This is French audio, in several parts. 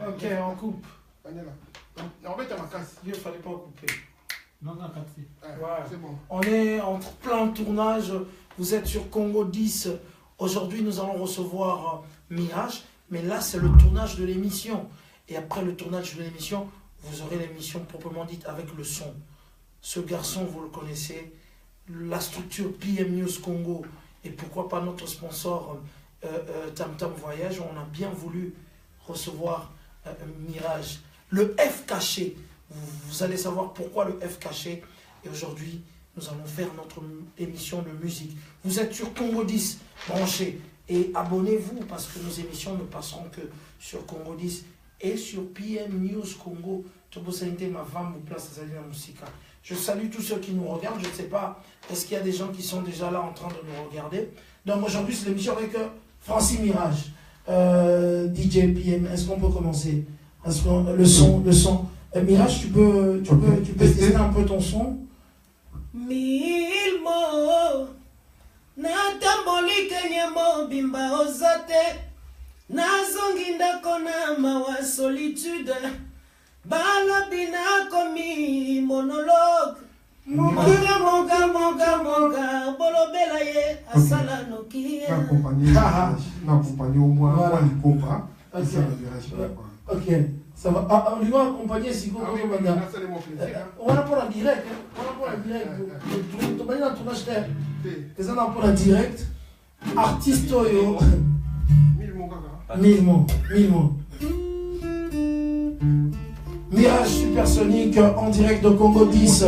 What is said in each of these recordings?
Ok, on coupe. En fait, t'as ma casse. Il ne fallait pas couper. Non, non, c'est bon. On est en plein tournage. Vous êtes sur Congo 10. Aujourd'hui, nous allons recevoir Mirage. Mais là, c'est le tournage de l'émission. Et après le tournage de l'émission, vous aurez l'émission proprement dite avec le son. Ce garçon, vous le connaissez. La structure PM News Congo. Et pourquoi pas notre sponsor Tam Tam Voyage. On a bien voulu recevoir Mirage. Le F caché. Vous allez savoir pourquoi le F caché. Et aujourd'hui, nous allons faire notre émission de musique. Vous êtes sur Congo 10, branchez. Et abonnez-vous parce que nos émissions ne passeront que sur Congo 10 et sur PM News Congo. Je salue tous ceux qui nous regardent. Je ne sais pas, est-ce qu'il y a des gens qui sont déjà là en train de nous regarder. Donc aujourd'hui, c'est l'émission avec Francis Mirage, DJ PM. Est-ce qu'on peut commencer? Est-ce que le son. Mirage, tu peux tester un peu ton son? Mille mots, natamboli kenyemo bimba ozate, nazongi ndako na mawa solitude, balobi nakomi monologue, monga, bolobela ye, asala nokia. N'accompagner au moins, voilà. On comprend. Ok, ça va. Ah, on lui va accompagner si vous voulez. On va pour la direct. On va pour la direct. Tu vas dans le tournage d'air. Les gens pour la direct. Artiste yo. 1000 mots. Mirage Supersonique en direct de Congo 10.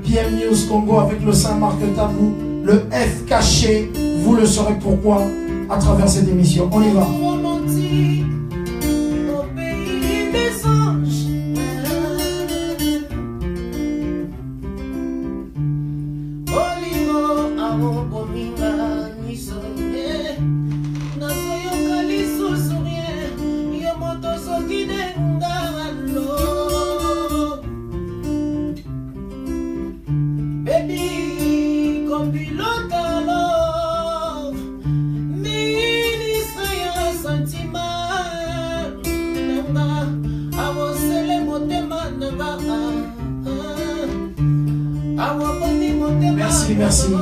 PM News Congo avec le Saint-Marc Tabou. Le F caché. Vous le saurez pourquoi à travers cette émission. On y va. Merci.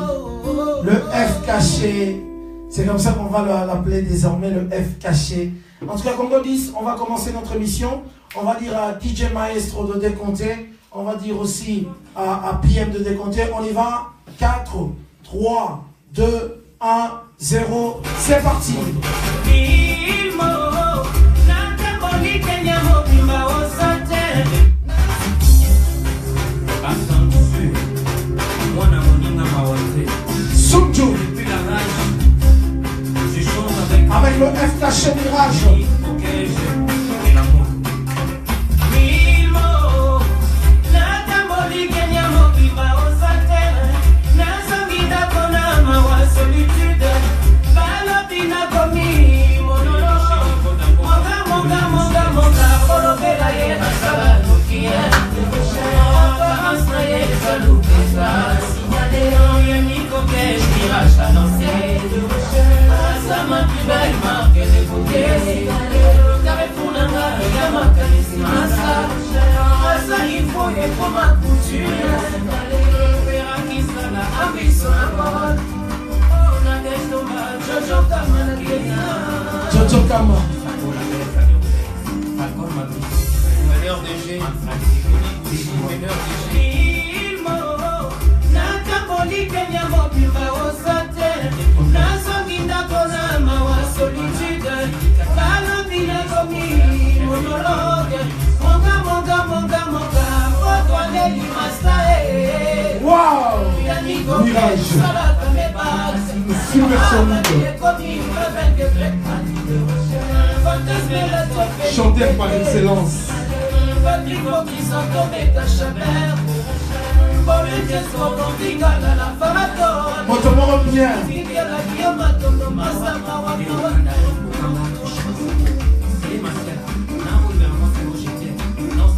Le F caché. C'est comme ça qu'on va l'appeler désormais, le F caché. En tout cas, Congo 10, on va commencer notre émission. On va dire à DJ Maestro de décompter. On va dire aussi à PM de décompter. On y va. 4, 3, 2, 1, 0. C'est parti. Soumdjou avec le F caché Mirage. Jojo Kama. Wow! Mirage. Supersonique. Chanteur par excellence. Montre-moi bien.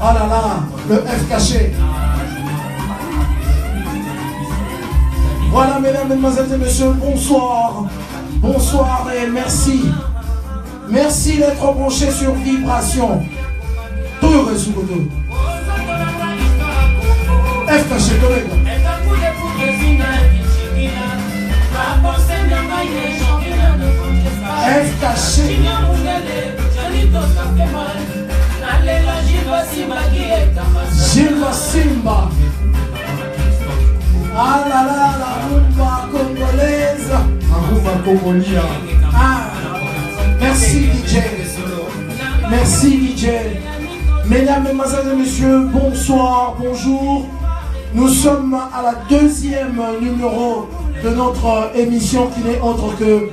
Ah là là, le F caché. Voilà, mesdames, mesdemoiselles et messieurs, bonsoir. Bonsoir et merci. Merci d'être branché sur Vibration. Tout le réseau de F caché, F caché. Gilva Simba. Ah là là, la rumba congolaise. La rumba congolia. Ah, merci DJ. Merci DJ. Mesdames, Mesdemoiselles et Messieurs, bonsoir, bonjour. Nous sommes à la deuxième numéro de notre émission qui n'est autre que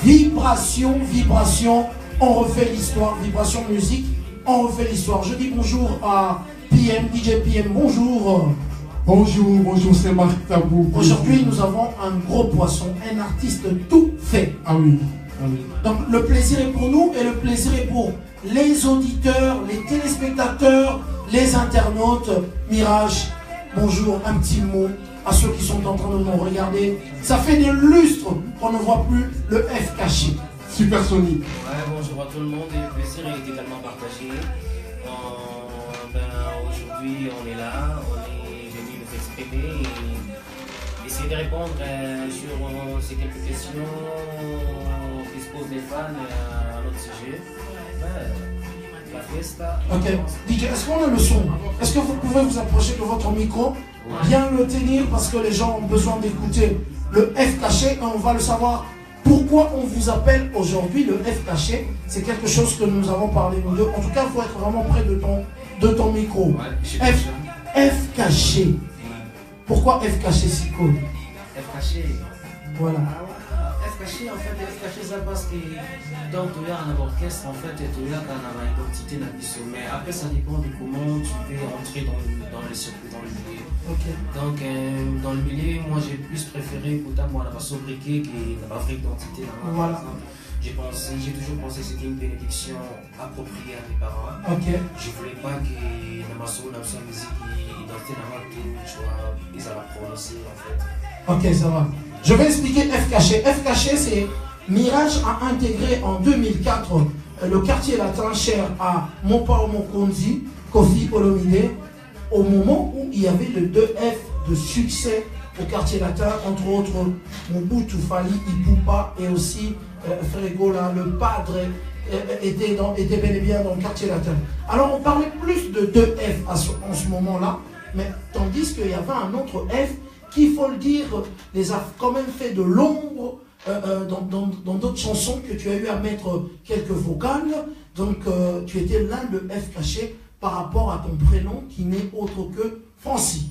Vibration. Vibration, on refait l'histoire. Vibration musique, on refait l'histoire. Je dis bonjour à PM, DJ PM, bonjour. Bonjour, bonjour, c'est Marc Tabou. Aujourd'hui, nous avons un gros poisson, un artiste tout fait. Ah oui, ah oui. Donc le plaisir est pour nous et le plaisir est pour les auditeurs, les téléspectateurs, les internautes. Mirage, bonjour, un petit mot à ceux qui sont en train de nous regarder. Ça fait des lustres qu'on ne voit plus le F caché. Supersonique. Ouais, bonjour à tout le monde et le plaisir est également partagé. Aujourd'hui, on est là, on est venu nous exprimer et essayer de répondre sur ces quelques questions qui se posent des fans à notre sujet. La fiesta. Ok, DJ, est-ce qu'on a le son? Est-ce que vous pouvez vous approcher de votre micro? Bien le tenir parce que les gens ont besoin d'écouter le F caché et on va le savoir. Pourquoi on vous appelle aujourd'hui le F caché? C'est quelque chose que nous avons parlé nous deux. En tout cas, il faut être vraiment près de ton micro. Ouais, F caché. Pourquoi F caché si cool? F caché. Voilà. F caché, en fait, F caché, ça parce que dans tout un orchestre, en fait, tout là, on a une identité dans le mais après, ça dépend de comment tu veux rentrer dans le circuit, dans le milieu. Okay. Donc, dans le milieu, moi, j'ai plus préféré pour moi la sobriquet qui n'a pas vraie identité. Voilà. J'ai toujours pensé que c'était une bénédiction appropriée à mes parents. Ok. Je voulais pas que dans ma musique, l'identité dans ma tout, tu vois, ils allaient prononcer en fait. Ok, ça va. Je vais expliquer F caché. F caché, c'est Mirage a intégré en 2004 le quartier latin cher à Mopao Mokonzi, Kofi Olomide, au moment où il y avait le 2F de succès au quartier latin, entre autres Mobutu Fali Ipupa et aussi Fregola, le padre, était bel et bien dans le quartier latin. Alors on parlait plus de 2F en ce moment-là, mais tandis qu'il y avait un autre F qui, il faut le dire, les a quand même fait de l'ombre dans d'autres chansons que tu as eu à mettre quelques vocales. Donc tu étais l'un de F caché par rapport à ton prénom qui n'est autre que Francis.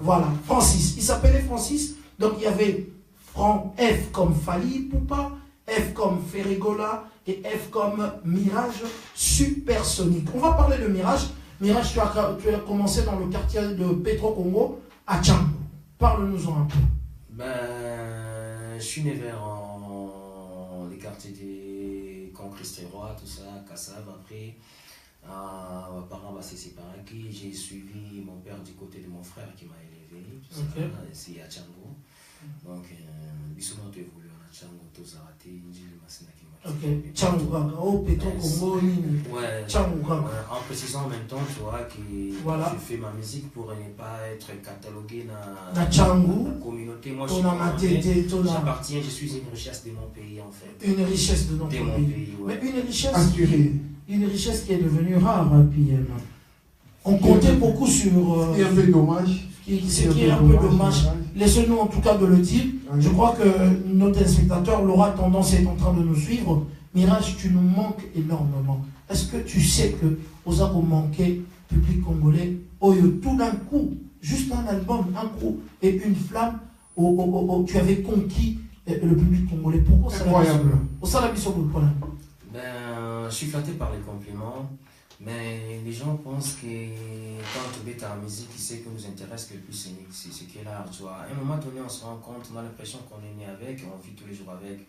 Voilà, Francis. Il s'appelait Francis. Donc il y avait F comme Fali Poupa, F comme Ferregola et F comme Mirage Supersonique. On va parler de Mirage. Mirage, tu as commencé dans le quartier de Petro Congo à Tchango. Parle-nous-en un peu. Ben, je suis né vers les quartiers des Concristérois, tout ça, Kassav. Après, mes parents s'est séparés. J'ai suivi mon père du côté de mon frère qui m'a élevé. Tout ça, ici à Tchango. Donc, bisous tu évolué à Tchango, tout ça, raté, ok, Tchango, oh, Petro Congo, ouais, Tchango. En précisant en même temps, tu vois, que voilà. je fais ma musique pour ne pas être catalogué dans la Tchango. Communauté. Moi, j'appartiens, je suis une richesse de mon pays, en fait. Une richesse de notre pays. Ouais. Mais une richesse, une richesse qui est devenue rare, PM. On comptait beaucoup sur... C'est un peu dommage. Ce qui est un peu dommage. Laissez-nous en tout cas de le dire. Je crois que nos téléspectateurs, Laura Tendance est en train de nous suivre. Mirage, tu nous manques énormément. Est-ce que tu sais que aux avons manqué, public congolais, tout d'un coup, juste un album, un coup et une flamme, tu avais conquis le public congolais. Pourquoi ça? Incroyable. Ben, je suis flatté par les compliments. Mais les gens pensent que quand tu es ta musique, qui sait que nous intéresse le plus, c'est ce qui est l'art. À un moment donné, on se rend compte, on a l'impression qu'on est né avec, on vit tous les jours avec.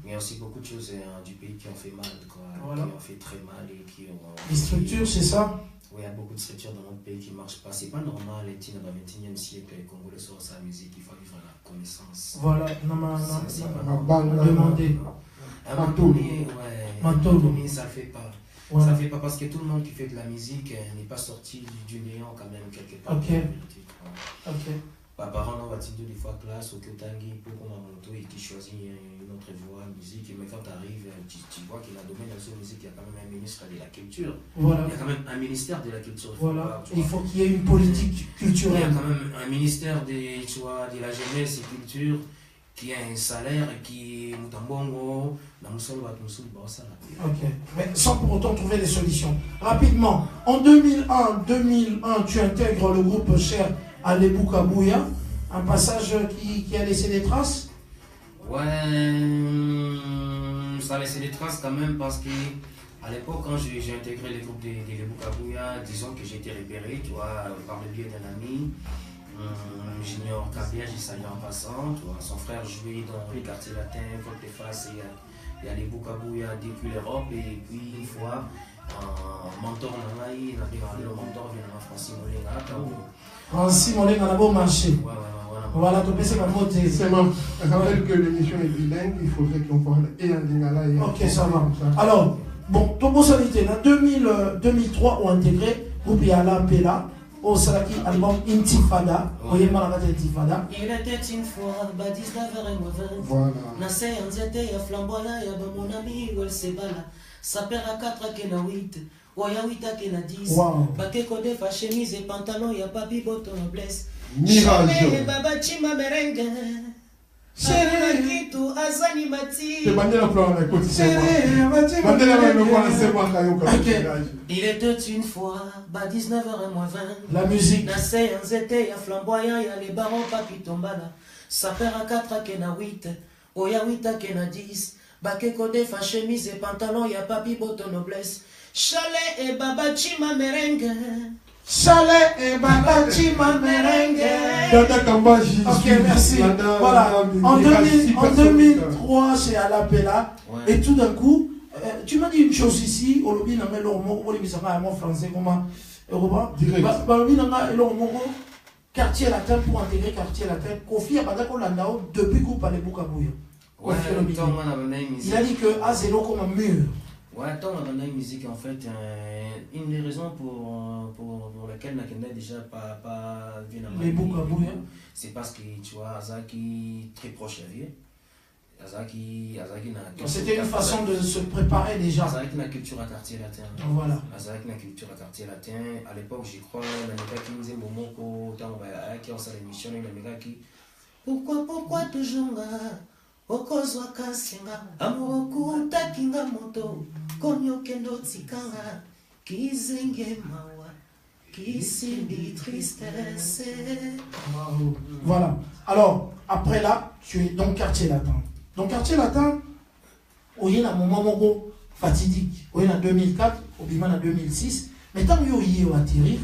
Mais il y a aussi beaucoup de choses du pays qui ont fait mal, quoi, Voilà. qui ont fait très mal et qui ont... Les structures, c'est ça? Oui, il y a beaucoup de structures dans notre pays qui ne marchent pas. C'est pas normal, dans le 21e siècle, les Congolais sortent sa musique, il faut vivre la connaissance. Voilà, non, C'est pas Ma normal. balle, demandé. À un moment donné, ouais, Mantolo. mais ça ne fait pas. Voilà. Ça ne fait pas parce que tout le monde qui fait de la musique n'est pas sorti du néant quand même quelque part. Ok. Ok. Par exemple, on va dire des fois classe, au Kyotangi, pour qu'on a moto et qui choisit une autre voie, musique. Mais quand tu arrives, tu vois qu'il y a un domaine de la musique, il y a quand même un ministre de la culture. Voilà. Il y a quand même un ministère de la culture. Voilà. Tu vois. Il faut qu'il y ait une politique Il y a culturelle. quand même un ministère tu vois, de la jeunesse et culture qui a un salaire et qui est Moutambongo, Ok. Mais sans pour autant trouver des solutions. Rapidement, en 2001, tu intègres le groupe cher Alebou Kabouya, un passage qui a laissé des traces. Ouais, ça a laissé des traces quand même parce que à l'époque, quand j'ai intégré le groupe de Lebou Kabouya, disons que j'ai été repéré, tu vois, par le biais d'un ami. Junior Kabia, j'ai salué en passant, tu vois, son frère jouait dans les quartiers latins, Volte-Face, et à Lebou Kabouya depuis l'Europe, et puis une fois, mentor Nangaï, le mentor vient à Francis Molenga. Francis Molenga a beau marché. Voilà, tu peux se monter. Je rappelle que l'émission est bilingue, il faudrait qu'on parle et en lingala et en ok, ça va. Alors, bon, Tobo Sanité, en 2003, on a intégré le groupe Yala Pela. Au Salaki, album Intifada. Vous voyez mal avec Intifada. Il était une fois, 19h20. Voilà. Nase anzete ya flamboyant ya mon ami Wel Sebala. Sa père à 4 qui na 8. Oya 8 qui na 10. Wow. Bake kode fa chemise et pantalon ya papi boto noblesse. Mirage. Chame baba chima merengue. Chérie kitu azani mati. C'est bandé la fleur avec côté c'est moi. Bandé la même fois c'est moi Il était une fois, 19h20. La musique. Nase anzete ya flamboyant ya les barons papi tombala. Sa père à 4 qui na 8. Oya 8 qui na 10. Bake kode fa chemise et pantalon ya papi boto noblesse. Chalet et baba chima merengue. Chalet et Baba Chima Merengue. Dada Kambaji. Ok, merci. Voilà. En 2003, chez Alapela. Ouais. Et tout d'un coup, tu m'as dit une chose ici. Au lobby, on a le mot français. Comment? Direct. Quartier latin pour intégrer quartier latin. Kofi a pas Landao depuis qu'on parlait beaucoup à Bouya. Ouais, Il a dit que A0 comme un mur. Ouais, tant on a une musique en fait, une des raisons pour lesquelles on n'a déjà pas vu Les Boukabouya, c'est parce que tu vois, Azaki très proche à vie. Azaki n'a. C'était une façon de se préparer déjà. Azaki n'a culture à quartier latin. Voilà. Azaki n'a culture à quartier latin. À l'époque, je crois, la méga qui nous aime Momoko, tant qui a sa émission, la méga qui. Pourquoi toujours okozwa kasenga amoku takinga moto konyo kendo tikanga kizenge mawa kisindi tristesse. Voilà. Alors, après là, tu es dans quartier latin. Dans quartier latin, il y a un moment fatidique. Il y a en 2004, il y a en 2006. Mais tant qu'il y a atterrir,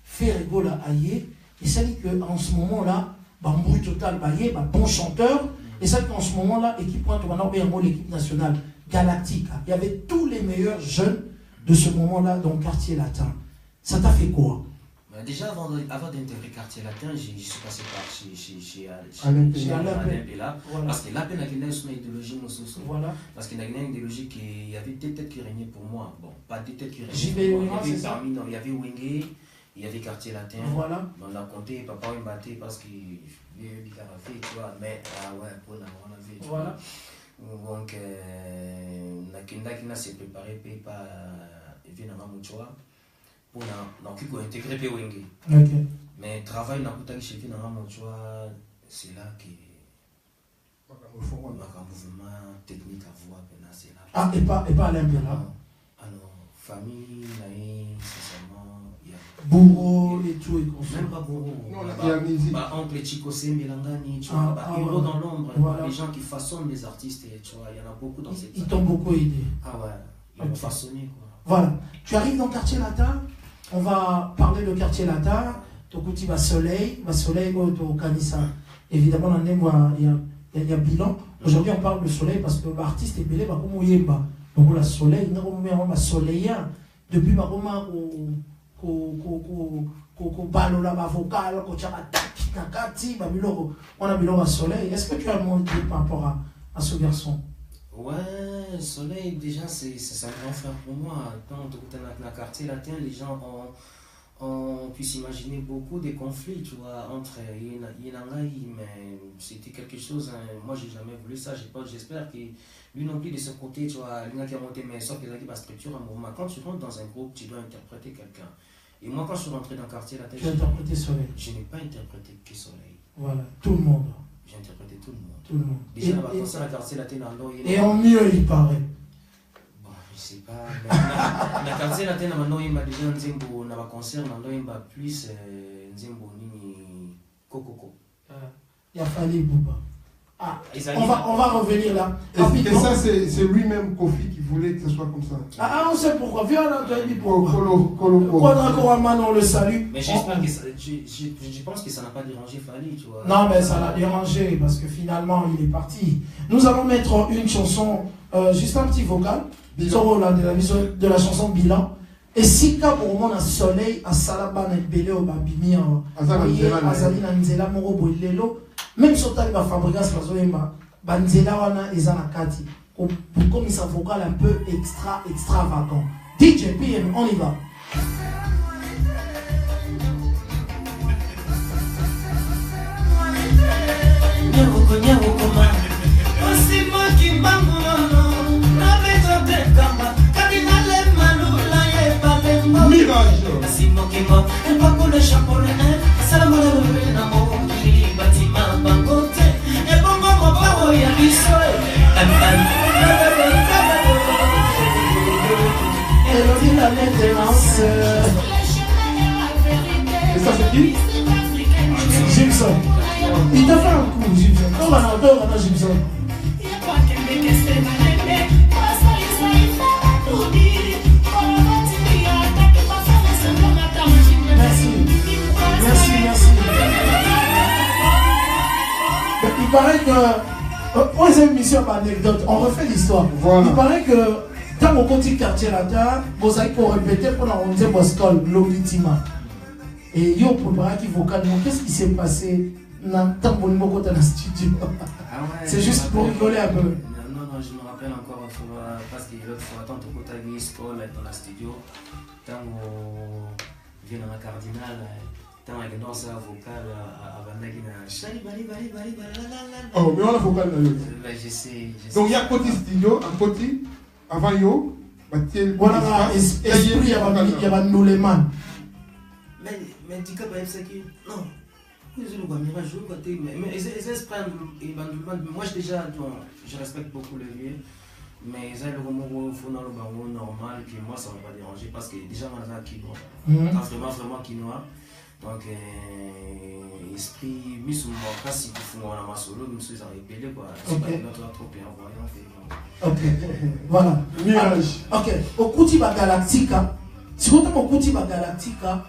faire rigolo à Aïe, et ça dit qu'en ce moment-là, Bambou Total Baye, bon chanteur. Et ça qu'en ce moment-là, l'équipe pointe l'équipe nationale galactique. Il y avait tous les meilleurs jeunes de ce moment-là dans le quartier latin. Ça t'a fait quoi? Déjà, avant d'intégrer quartier latin, je suis passé par chez Alain. Voilà. Parce que là, il y a une idéologie. Voilà. Parce qu'il y a une idéologie qui y avait des têtes qui régnaient pour moi. Bon, pas des têtes qui régnaient. Il y avait Wenge, il y avait quartier latin. Voilà. On a compté, papa il battait parce qu'il y avait des tu vois. Mais, ouais, pour la vie, tu voilà. vois. Donc, Nakina s'est préparé par évidemment Mouchoua pour intégrer Wenge. Ok. Mais travail n'a pas chez Mouchoua, c'est là que un mouvement technique à voir, c'est là. Ah, et pas Alain Bella. Alors, famille, sincèrement, il y a. Bourreau et tout, et comme ça. Même pas Bourreau. Oncle Chico Sembelangani, tu vois, Héros dans l'ombre, voilà. Les gens qui façonnent les artistes, tu vois, il y en a beaucoup dans cette. Ils t'ont beaucoup aidé. Ah ouais, ils m'ont façonné, quoi. Voilà. Tu arrives dans le quartier latin, on va parler de quartier latin, Tokuti va soleil, au Kanissa. Évidemment, il y a bilan. Aujourd'hui, on parle de soleil parce que l'artiste est belé, bah, comme Yemba. Donc, le soleil, il y a un soleil. Depuis, bah, comme balola vocal, on a mis soleil. Est-ce que tu as un mot par rapport à ce garçon? Ouais, soleil, déjà, c'est un grand frère pour moi. Quand tu es dans le quartier latin, les gens on puisse imaginer beaucoup de conflits, tu vois, entre Yenangaï, mais c'était quelque chose, hein, moi j'ai jamais voulu ça, j'espère que lui non plus de ce côté, tu vois, lui qui a monté, mais sauf qu'il a dit ma structure, un mouvement. Quand tu rentres dans un groupe, tu dois interpréter quelqu'un. Et moi quand je suis rentré dans le quartier latin, tu as interprété Soleil. Je n'ai pas interprété que Soleil. Voilà, tout le monde. J'ai interprété tout le monde. Tout le monde. Déjà, dans le quartier latin, et en mieux, il paraît. Je sais pas, mais na quartier latin na mano imba déjà nzembo na ba concert na ndo imba plus nzembo nini kokoko. Il a fallu Bouba. Ah, on va revenir là. Et ça, c'est lui-même, Kofi, qui voulait que ce soit comme ça. Ah, on sait pourquoi. Viens là, tu as dit pourquoi. Kolo. On le salue. Mais j'espère que je pense que ça n'a pas dérangé Fali, tu vois. Non, mais ça l'a dérangé parce que finalement, il est parti. Nous allons mettre une chanson, juste un petit vocal, de la chanson Bilan. Et si quand pour moi, on a soleil, à Salaba, on belé au Babimi, Azali, Nanzela, Moro, Boilelo, même si on a fabriqué ce Bazoemba, Banzela, Wana, et Zanakati, comme ça vocal un peu extravagant. DJ PM, on y va. Mirage. Et ça c'est qui? Gibson. Il t'a fait un coup, Gibson. On va entendre Gibson. Merci. Il paraît que, pour les émissions d'anecdotes, on refait l'histoire. Voilà. Il paraît que, dans mon petit quartier là, vous avez pour répéter pour la ronde Boscol, l'Oblitima. Et yo, pour le qui vocalement, qu'est-ce qui s'est passé dans le studio? C'est juste pour rigoler un peu. Non, je me rappelle encore une fois, parce que l'autre fois, tant que tu as vu Skoll dans le studio, tant que vient dans la cardinale, tant que dans sa vocale, avant Oh, mais on a vocal là. Je sais. Donc il y a un petit studio, un petit, avant yo, voilà, esprit, il y a un nouleman. Mais tu peux pas dire non. Mais moi déjà, je respecte beaucoup les vieux, mais ça le moment faut dans le bango normal que moi ça va pas déranger parce que déjà on a qui vraiment quinoa. Donc esprit mis moi si tu fais on a solo nous sommes répéter quoi. C'est pas notre trop bien voyant. OK. Voilà. Mirage. OK. Au Kutiba Galactica, si vous êtes au Kutiba Galactica,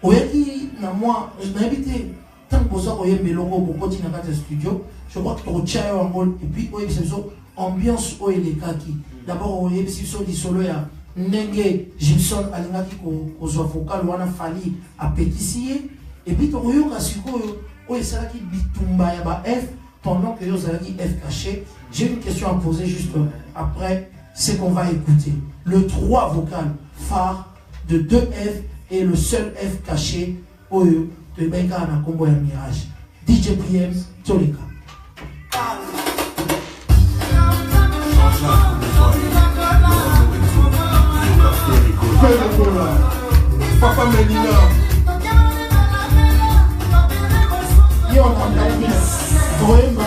oyaki na moi, je n'habite tant que vous avez un logo pour continuer dans le studio, je crois que tu retiens un rôle et puis oui c'est ça ambiance où il est kaki. D'abord on est sur du solo ya Nenge Gibson alingaki ko zo vocal wana fali a péticier et puis to yo kasiko o ça qui bitumba ya ba F pendant que yo zalaki F caché. J'ai une question à poser juste après ce qu'on va écouter. Le 3 vocal phare de 2 F et le seul F caché Oyo de Benga na Combo ya Mirage. DJ PM Tolika. Papa Medina. Yo on a bien. Voyez ma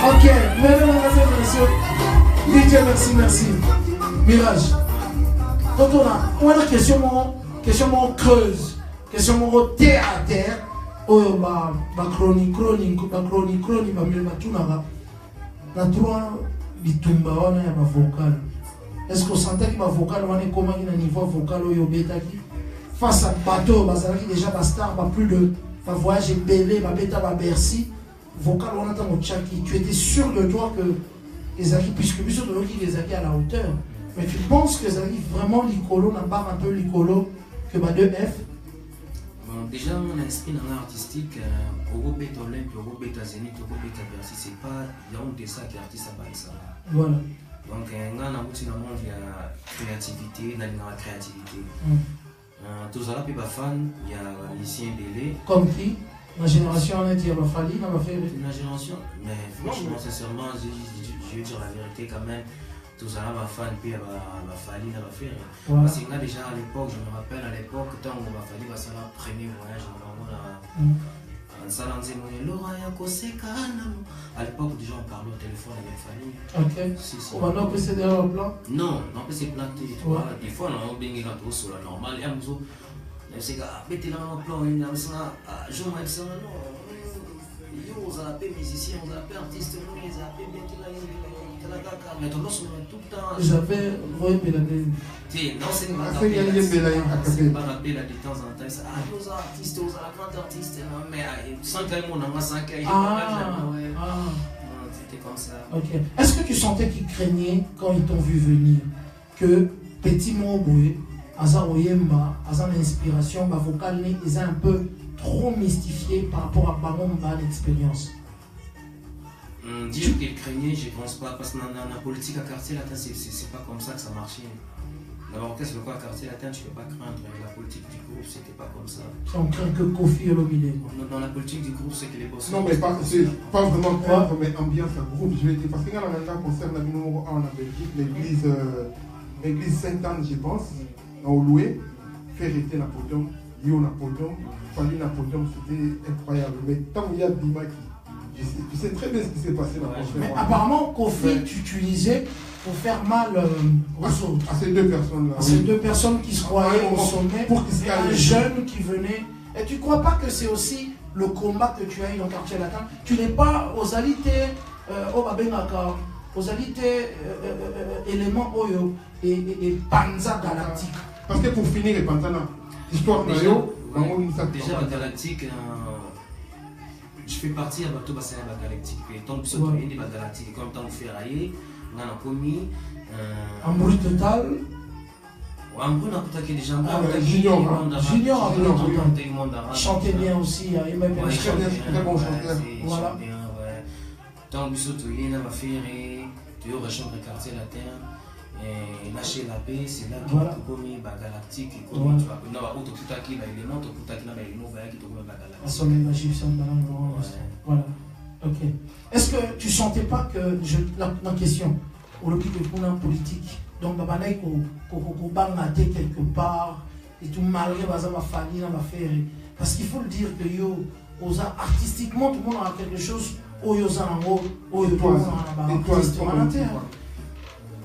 Ok, mesdames et messieurs, DJ, merci. Mirage. Donc on a une question creuse, question terre à terre. Oh, chronique, na trois bitumba wana ya vocal. Est-ce que vous sentez que ma vocal est comment il a niveau vocal au yobetaki face à bateau, bazalaki déjà bastar, plus de voyage belé, beta Bercy, vocal on attend au Tchaki. Tu étais sûr de toi que les acquis, puisque bien sûr de l'autre les acquis à la hauteur, mais tu penses que les acquis vraiment l'icolo n'a pas un peu l'icolo que ma 2F? Bon, déjà mon esprit dans l'art artistique, au bêta Olympe, au bêta Zénith, au bêta Bercy, c'est pas il y a un de ça qui est artiste à ça. Voilà. Donc on a un monde il y a créativité, dans la créativité. Tous les fans, il y a Lucien Belé. Comme qui? La génération on a dit Fali, on va faire. La génération, mais franchement, sincèrement, je vais dire la vérité quand même. Tous les fans, puis Fali, on va faire. Parce que déjà à l'époque, je me rappelle à l'époque, quand on va Fali, c'est le premier voyage, à l'époque, déjà on parlait au téléphone avec Fali. Ok. On va non PC derrière le plan? Non, non PC planté. Des fois, on a bien gagné sur la normale. Et on a dit, mettez là un plan, il y a un jour, on a dit, non, on a appelé musicien, on a appelé artiste, on a appelé mais tout le temps. J'avais Roy Béladé. Non, c'est pas la rappelé de temps en temps. Ah, nous artistes, nous grands artistes, mais sans qu'un mot, on a 5 ans. C'était comme ça. Ok. Est-ce que tu sentais qu'ils craignaient quand ils t'ont vu venir que Petit Moboué, Azar Oyemba, Azar l'inspiration, ma vocale, ils ont un peu trop mystifié par rapport à Bamomba l'expérience? Dire qu'ils craignaient, je ne pense pas, parce que dans la politique à quartier latin, c'est pas comme ça que ça marchait. D'abord, qu'est-ce que quoi à quartier latin, tu ne peux pas craindre. La politique du groupe, c'était pas comme ça. On craint que Kofi et Lobile. Dans la politique du groupe, c'est que les boss. Non, mais pas vraiment craindre, mais ambiance à groupe. Je vais dire, parce que quand on a un concert dans le numéro 1 en Belgique, l'église Sainte-Anne, je pense, on a loué, faire arrêter Napoléon, Yo Napoléon, Fali Napoléon, c'était incroyable. Mais tant qu'il y a Dimaki, tu sais très bien ce qui s'est passé dans le concert. Mais apparemment, Kofi, tu utilisais pour faire mal à ces deux personnes-là. À ces deux personnes qui se croyaient au sommet, pour qu'ils se un jeune qui venait. Et tu ne crois pas que c'est aussi le combat que tu as eu dans le quartier latin? Tu n'es pas aux alités, aux alités éléments Oyo et Panza Galactique. Parce que pour finir, Panza, l'histoire de Yo, déjà, la Galactique. Je fais partie de bateau bassin galactique. Et tant que ce soit une galactique, comme tant que ferraillé, on a commis. En bruit total. En bruit, on a attaqué des gens. Junior, chantait bien aussi. Il m'a bien très bon chanteur. Voilà. Tant que ce soit une affaire, tu auras chanté quartier latin. Et lâcher la paix, c'est là qu'il y a commis galactique. Non, autre qui est l'élément, autre qui est l'élément, qui est voilà. Ok. Est-ce que tu ne sentais pas que la question, au lobby de la politique, donc babanaï qu'on bangaté quelque part, et tout malgré ma famille, ma faire. Parce qu'il faut le dire que yo, artistiquement, tout le monde a quelque chose,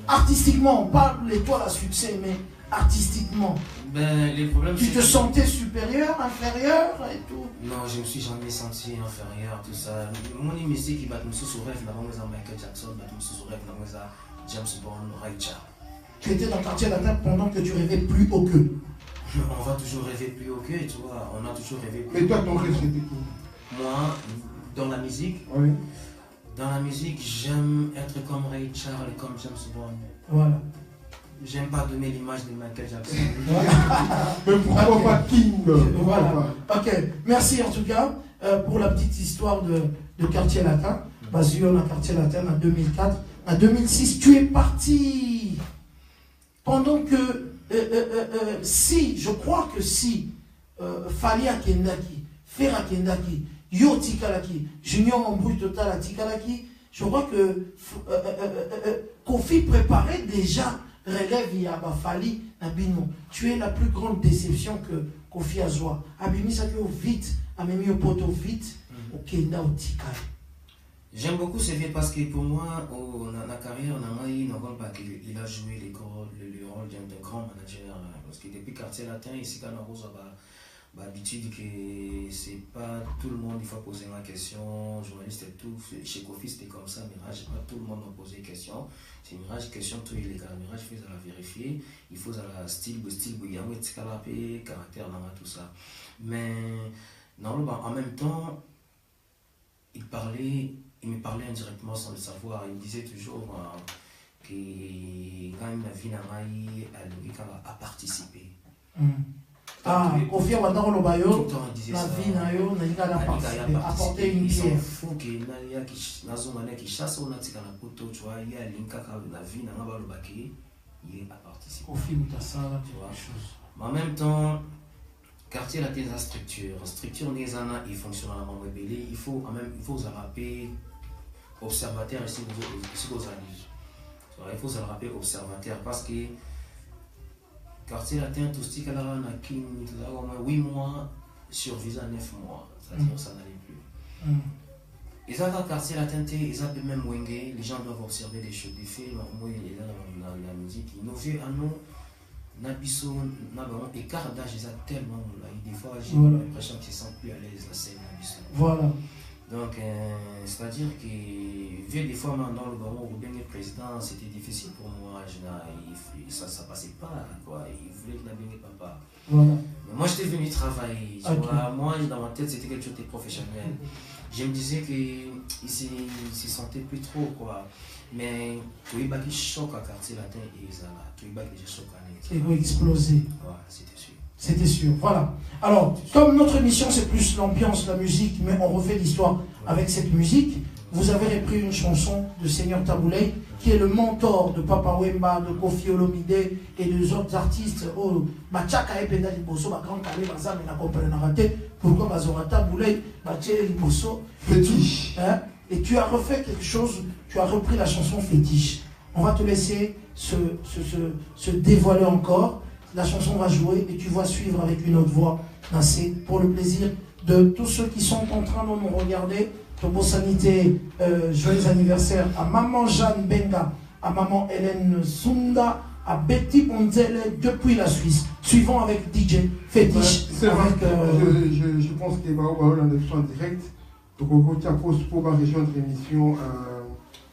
artistiquement, on parle l'étoile à succès, mais artistiquement, les problèmes, tu te sentais supérieur, inférieur et tout? Non, je ne me suis jamais senti inférieur, tout ça. Mon musique qui bat sous rêve, d'abord Michael Jackson, bat sous rêve, d'abord James Bond, Ray Charles. Tu étais dans le quartier latin pendant que tu rêvais plus haut qu'eux. On va toujours rêver plus haut qu'eux, tu vois. On a toujours rêvé plus haut. Mais toi, ton rêve, c'était quoi? Moi, dans la musique, dans la musique, j'aime être comme Ray Charles et comme James Bond. Voilà. J'aime pas donner l'image de Michael Jackson. Mais pourquoi pas King? Voilà. Ok, merci en tout cas pour la petite histoire de quartier latin. Basé dans quartier latin en 2004. En 2006, tu es parti. Pendant que, je crois que Fali Akendaki, Fer Akendaki, Yo Tikalaki, Junior en bruit total à Tikalaki, je crois que Kofi préparait déjà relève via Fali Nabino. Tu es la plus grande déception que Kofi Azwa. Abimi ça vite, Amemi au poteau vite, au Kenda au Tikal. J'aime beaucoup ce vieux parce que pour moi, dans la carrière, il a joué le rôle d'un grand manager. Parce que depuis Quartier Latin, ici, quand on a l'habitude que c'est pas tout le monde il faut poser la question, journaliste et tout. Chez Kofi, c'était comme ça. Mirage, pas tout le monde m'a posé question. C'est Mirage, question tout illégal. Mirage, il faut la vérifier. Il faut la style, il y a un caractère, tout ça. Mais non, en même temps, il me parlait indirectement sans le savoir. Il me disait toujours que quand même la vie a participé. Ah, Kofi Ouattara le Bayo, la vie n'a apporté une pierre. Il faut que qui chasse on a tika na poto, tu vois, il y a l'inka la vie n'a pas le baquet, il a participé. Kofi Ouattara, tu vois chose. Mais en même temps, Quartier Latin a structure des années, il fonctionne à la maman belé, il faut se rappeler observateur ici aux analyses. Il faut se rappeler observateur parce que Quartier Latin, tout ce qui est là, on a 8 mois sur visa 9 mois, c'est-à-dire ça n'allait plus. Ils ont Quartier Latin, ils ont même Wenge, les gens doivent observer des choses, des films, moi il est là dans la musique, nos vieux anneaux. Nabiso, écart d'âge, ils ont tellement. Des fois, j'ai l'impression qu'ils ne sont plus à l'aise la scène Nabiso. Voilà. Donc, c'est-à-dire que, vu des fois, dans le moment où bien le président, c'était difficile pour moi. Ça ne passait pas, quoi. Il voulait que Nabiso papa. Voilà. Mais moi, j'étais venu travailler. Tu vois. Moi, dans ma tête, c'était quelque chose de professionnel. Je me disais qu'il ne se sentait plus trop, quoi. Mais tout le monde qui choque à Quartier Latin et Isala, tout le monde qui choque à Nexo. Il va exploser. Ouais, c'était sûr. C'était sûr, voilà. Alors, comme notre émission c'est plus l'ambiance, la musique, mais on refait l'histoire avec cette musique, vous avez repris une chanson de Seigneur Taboulay, qui est le mentor de Papa Wemba, de Kofi Olomide et des autres artistes. Oh, Bachaka et Penda Liboso, Grand Calais, Bazam et la compagnie raté. Pourquoi Bazora Taboulay, Bachele Liboso, fétiche. Et tu as refait quelque chose, tu as repris la chanson Fétiche. On va te laisser se dévoiler encore. La chanson va jouer et tu vas suivre avec une autre voix. C'est pour le plaisir de tous ceux qui sont en train de nous regarder. Tobo Sanité, joyeux anniversaire à Maman Jeanne Benga, à Maman Hélène Sunda, à Betty Ponzele depuis la Suisse. Suivons avec DJ Fétiche. C'est vrai, je pense qu'il va y avoir une émission en direct. Donc, on va pour la région de l'émission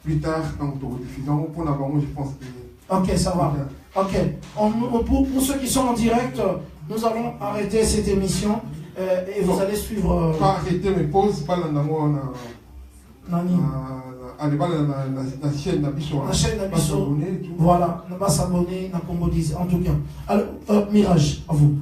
plus tard, donc diffusant. Pour l'avant, je pense que. Ok, ça va. Ok. Pour ceux qui sont en direct, nous allons arrêter cette émission et vous allez suivre. Pas arrêter, mais pause, pas l'endroit. Allez, pas la chaîne d'Abisso. La chaîne d'Abisso. Voilà, on va s'abonner, on va s'abonner, en tout cas. Alors, Mirage, à vous.